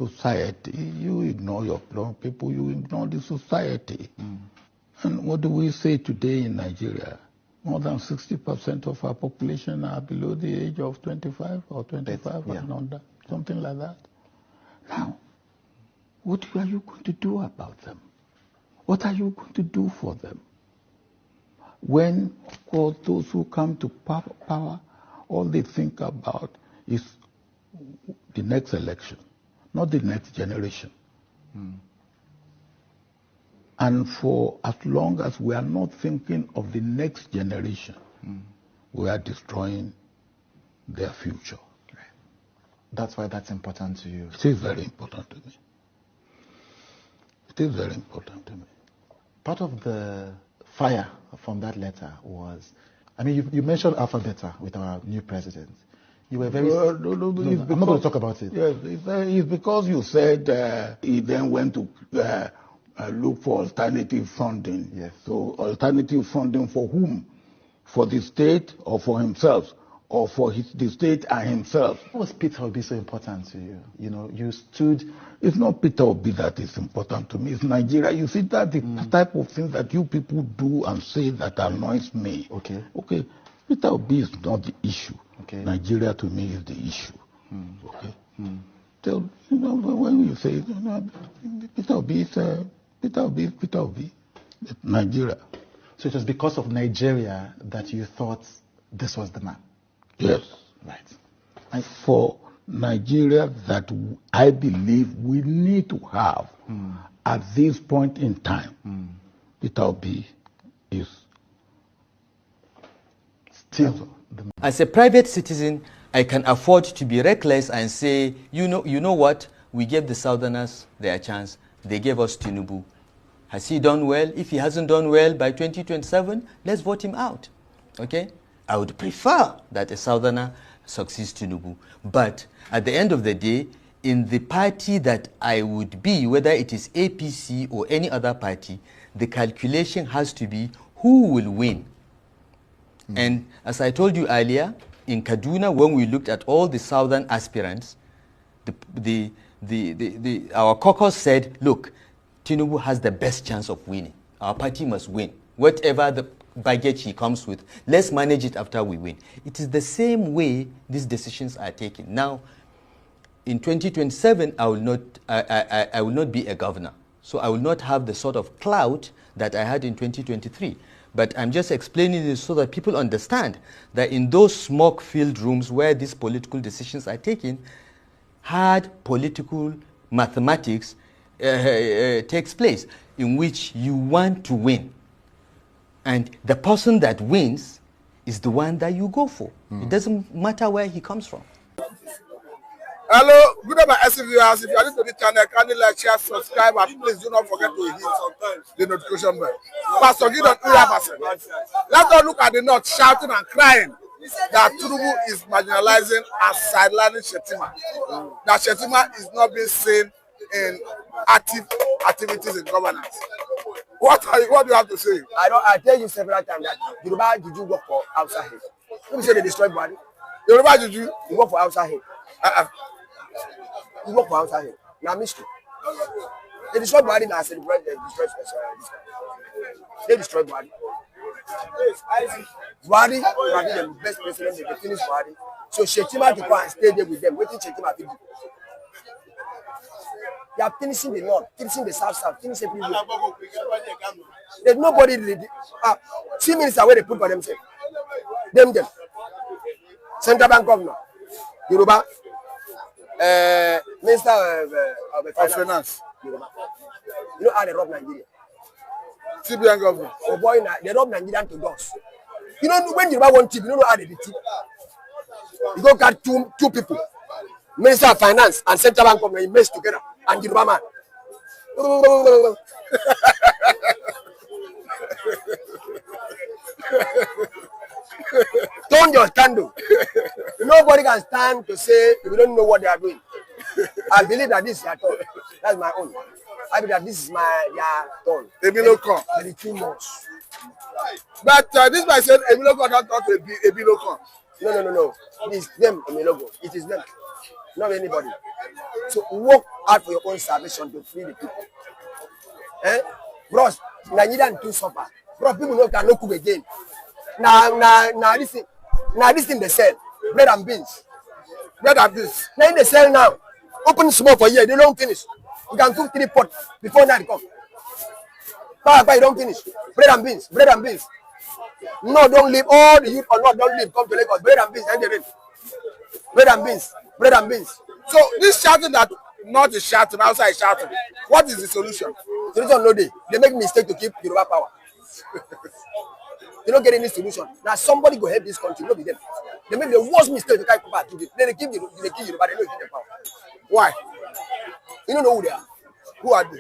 society, you ignore your people, you ignore the society. And what do we say today in Nigeria? More than 60% of our population are below the age of 25 or 25 and under, something like that. Now, what are you going to do about them? What are you going to do for them? When, of course, those who come to power, all they think about is the next election, not the next generation. And for as long as we are not thinking of the next generation, we are destroying their future. Right. That's why that's important to you. It is very important to me. It is very important to me. Part of the fire from that letter was, I mean, you mentioned Alpha Beta with our new president. You were very... No, I'm not going to talk about it. Yes, it's because you said he then went to look for alternative funding. Yes. So alternative funding for whom? For the state or for himself? Or for the state and himself? Why was Peter Obi so important to you? You know, you stood... It's not Peter Obi that is important to me. It's Nigeria. You see, that's the type of thing that you people do and say that annoys me. Okay. Okay. Peter Obi is not the issue. Okay. Nigeria to me is the issue. Okay. So, you know, when you say, you know, Peter Obi is Peter Obi. Nigeria. So it was because of Nigeria that you thought this was the man? Yes. Right. And for Nigeria that I believe we need to have at this point in time, Peter Obi is still the man. As a private citizen, I can afford to be reckless and say, you know what? We gave the Southerners their chance. They gave us Tinubu. Has he done well? If he hasn't done well by 2027, let's vote him out. Okay? I would prefer that a Southerner succeeds Tinubu. But at the end of the day, in the party that I would be, whether it is APC or any other party, the calculation has to be who will win. And as I told you earlier, in Kaduna, when we looked at all the southern aspirants, our caucus said, look, Tinubu has the best chance of winning. Our party must win. Whatever the baggage he comes with, let's manage it after we win. It is the same way these decisions are taken. Now, in 2027, I will not be a governor. So I will not have the sort of clout that I had in 2023. But I'm just explaining this so that people understand that in those smoke-filled rooms where these political decisions are taken, hard political mathematics takes place in which you want to win. And the person that wins is the one that you go for. It doesn't matter where he comes from. Hello, good evening, SC viewers. If you are new to the channel, kindly like, share, subscribe, and please do not forget to hit the notification bell. Pastor Gideon Uyabase. Let us look at the north shouting and crying that Tinubu is marginalizing and sidelining Shettima. That Shettima is not being seen in active activities in governance. What do you have to say? I tell you several times that Yoruba Juju work for outside here. Let me say they destroy body. Yoruba Juju, you work for outside here. You work for outside here. Now mystery. They destroy body now. Celebrate. They destroy They destroy body. Body, the best president. They finish body. So Shettima to go and stay there with them. Waiting Shettima to do. They are finishing the north, finishing the south, finishing everywhere. There's nobody really. 2 minutes away they put for themselves. Them. Central Bank Governor, Yoruba, Minister of Finance. Yoruba. You know how they rob Nigeria? CBN governor. Oh boy, they rob Nigerian to doors. You know when Yoruba want tip, you don't know how they do tip. You go got two people, Minister of Finance and Central Bank Governor, you mess together. And Yoruba man. Turn your candle. Nobody can stand to say we don't know what they are doing. I believe that this is their turn. That's my own. I believe that this is their turn. Ebilokon. Very too much. But this man said Ebilokon not talk to Ebilokon. No. It's them, Ebilogo. It is them. not anybody. So work out for your own salvation to free the people. Bros, Nigerian too suffer. Bro, people no can no cook again. Now this thing they sell bread and beans. Bread and beans. Now they sell now. Open small for a year, they don't finish. You can cook 3 pots before night come. But you don't finish. Bread and beans, bread and beans. No, don't leave. All the youth or not, don't leave. Come to Lagos. Bread and beans, and they ready. Bread and beans, bread and beans. So this shouting that not is shouting, outside is shouting. What is the solution? Solution no day. They make mistake to keep Yoruba power. They don't get any solution. Now somebody go help this country, no be them. They make the worst mistake to carry power to them. Then they keep Yoruba, they don't give them power. Why? You don't know who they are. Who are they?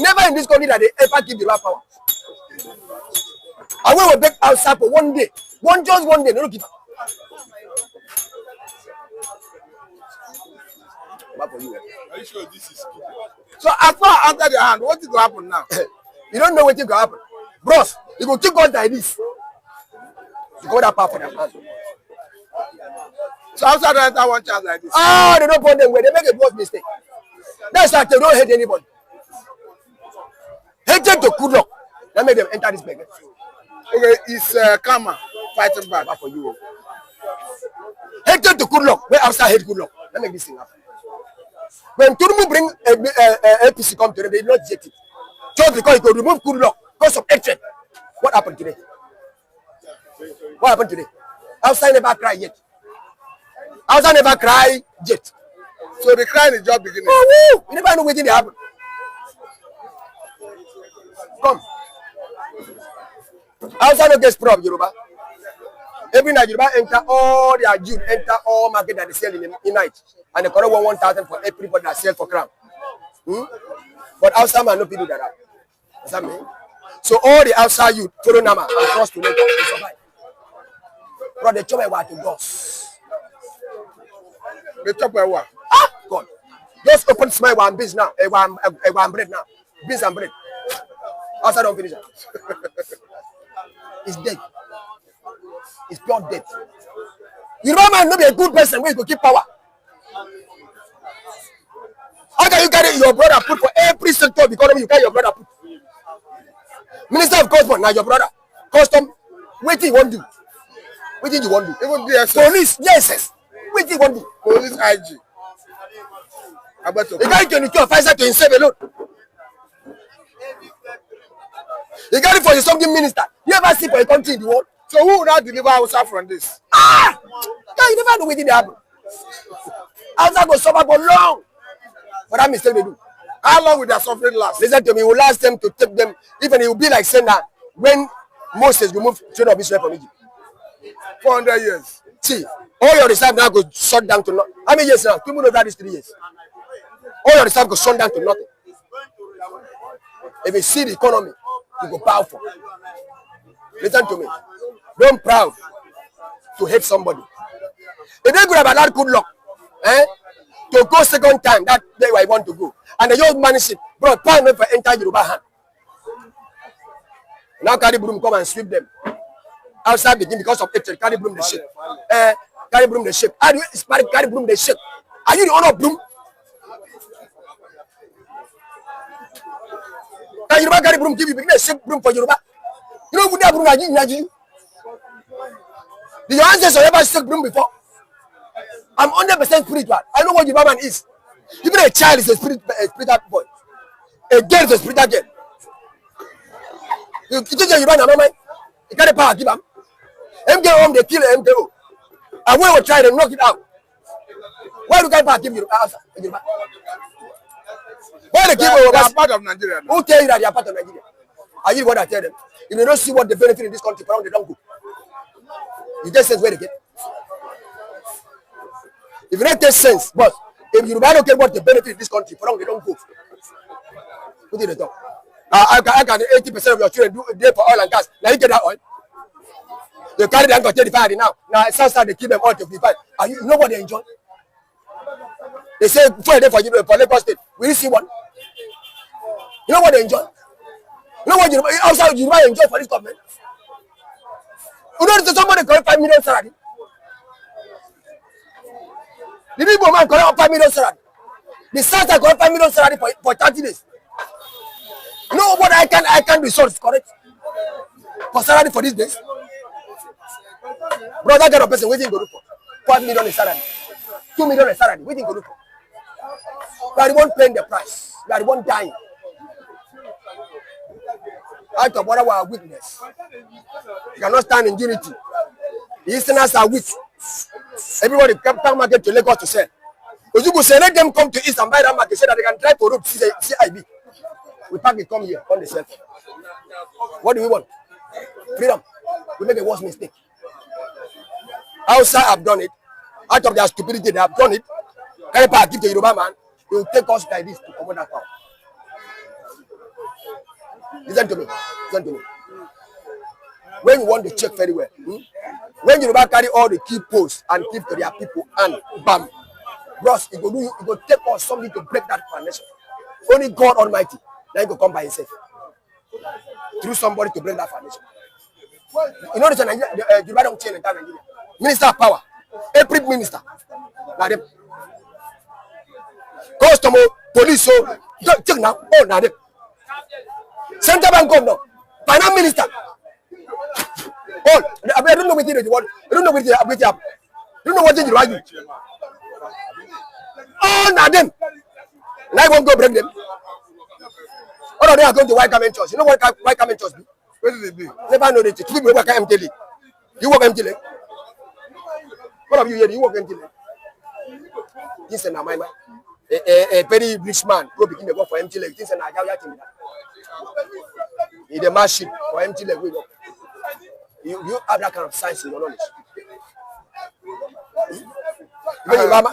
Never in this country that they ever give Yoruba power. And we will beg outside for one day. Just one day, they don't give. For you. Are you sure this is good? So as far as under their hand, what is going to happen now? You don't know what is going to happen. Bros, you go keep God like this. You got that power for them hand. So outside they enter one chance like this. Oh, they don't put them where they make a gross mistake. That's why they don't hate anybody. Hate them to good luck. That make them enter this beggar. Okay, it's karma fighting back for you. Hate them to good luck. Where outside hate good luck. That make this thing happen. When Turumu bring APC come to them, they did not reject it. Just because he could remove good luck because of hatred. What happened today? What happened today? Outside never cry yet. Outside never cry yet. So the crying is just beginning. Oh, woo! You never know waiting they happen. Come. Outside no get problem, Yoruba. Every night Yoruba enter all their Jews, enter all market that they sell in night. And they collect 1,000 for everybody that sell for crown. But outside man no people that. Does that mean? So all the outside youth follow Nama and cross to Lagos to survive. Bro, they chop a what to boss. They chop a what? Ah, God. Just open smile one beans now. One bread now. Beans and bread. Outside don't finish it. It's dead. It's pure death. You know man, not be a good person where you go keep power. How can you carry your brother put for every sector of the economy? You carry your brother put. Minister of Custom, now your brother. Custom, what do you want to do? What did you want to do? Even the police, yes. What do you want to do? Police IG. The guy can kill Pfizer to himself alone. The guy for something minister. You ever see for a country in the world? So who will not deliver Hausa from this? Ah! You never know what did happen. Hausa go suffer for long. But that mistake they do. How long will their suffering last? Listen to me, it will last them to take them, even it will be like saying that when Moses removed children of Israel from Egypt. 400 years. See, all your reserve now go shut down to nothing. How many years now? People know that is 3 years. All your reserve go shut down to nothing. If you see the economy, you go powerful. Listen to me. Don't proud to hate somebody. If they could have allowed good luck, to go second time, that day I want to go. And the young man said, bro, pound me for enter Yoruba hand. Now carry broom come and sweep them. Outside begin because of hatred. Carry broom the shake. Carry broom the shake. How do you carry broom the shake? Are you the owner of broom? Can Yoruba carry broom give you begin to shake broom for Yoruba? You know who that broom are you? Did your ancestors ever shake broom before? I'm 100% spiritual. I know what Yoruba man is. Even a child is a spiritual boy. A girl is a spiritual girl. You think Yoruba na mama? You carry power give them. MKO home they kill MKO. And we will try to knock it out. Why do you carry power give Yoruba? Why they give Yoruba? They are part of Nigeria. Who tell you that they are part of Nigeria? Are you the one that tell them? If they don't see what the benefit in this country, they don't go. You just sense where they get. If you don't take sense, but if you don't care what the benefit in this country, they don't go. Who did they talk? I can 80% of your children do there for oil and gas. Now you get that oil. They carry them to 35 now. Now South they keep them all to 55. Are you know what they enjoy? They say for a day for Lagos State, we didn't see one. You know what they enjoy? You know what you outside you might enjoy for this government? You know somebody collect 5 million salary. The Igbo man collect 5 million salary. The South collect 5 million salary for 30 days. You know what I can resource correct for salary for these days? Brother, kind of person waiting to look for 5 million in salary, 2 million in salary, waiting to look for. You are the one paying the price. You are the one dying. Out of what our weakness. You cannot stand in unity. The Easterners are weak. Everybody come market to Lagos to sell. Ojugu say let them come to East and buy that market so that they can try to rope CIB. We pack it, come here, on the shelf. What do we want? Freedom. We make a worse mistake. Outside have done it. Out of their stupidity, they have done it. Help give the Yoruba man. They will take us like this to command that power. Listen to me. Listen to me. When you want to check very well, when Yoruba carry all the key posts and give to their people and bam, bros, it will take us something to break that foundation. Only God Almighty, then he will come by himself. Through somebody to break that foundation. You know, the Yoruba don't change in Nigeria. Minister of power, every minister, now them. Customer, police, so check now, all now them. Central Bank governor, finance minister. All, I don't know what they want. I don't know what they have. I don't know what they do. All now them. Now I won't go break them. All of them are going to White Garment Church. You know what White Garment Church be? Where do they be? Never know that. Two people work empty leg. You work empty leg. All of you here, you work empty leg. This is my man. A very rich man go begin to work for empty leg. This is a machine for empty leg. You have that kind of science in your knowledge.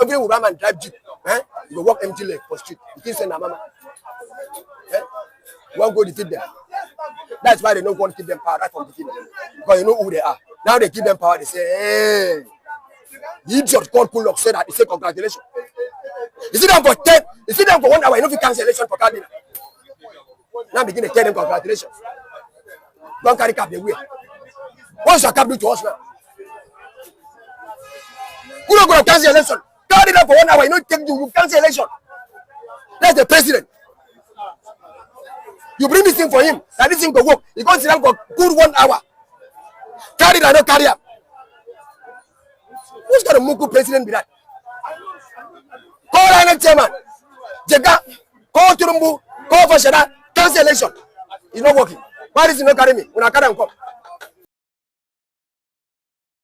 Every woman drive jeep, you go walk empty leg for street. You think say na mama? You won't go defeat them. That's why they don't want to keep them power right from the beginning. Because you know who they are. Now they give them power, they say, hey, the idiot called Kulok said that, he said congratulations. You sit down for 10, you sit down for 1 hour, you know if you cancel election for Cardinal. Now begin to tell them congratulations. Don't carry cap the way. What's your cap do to us now? You don't go to cancel election. Carry them for 1 hour, you know you cancel election. That's the president. You bring this thing for him, that this thing go work. He goes down for good 1 hour. Carry that, not carry up. Who's got a Muku president be that? Call an chairman. Jega, call Turumbu, call for Shada, cancel election. It's not working. Why does he not carry me? When I carry him, come.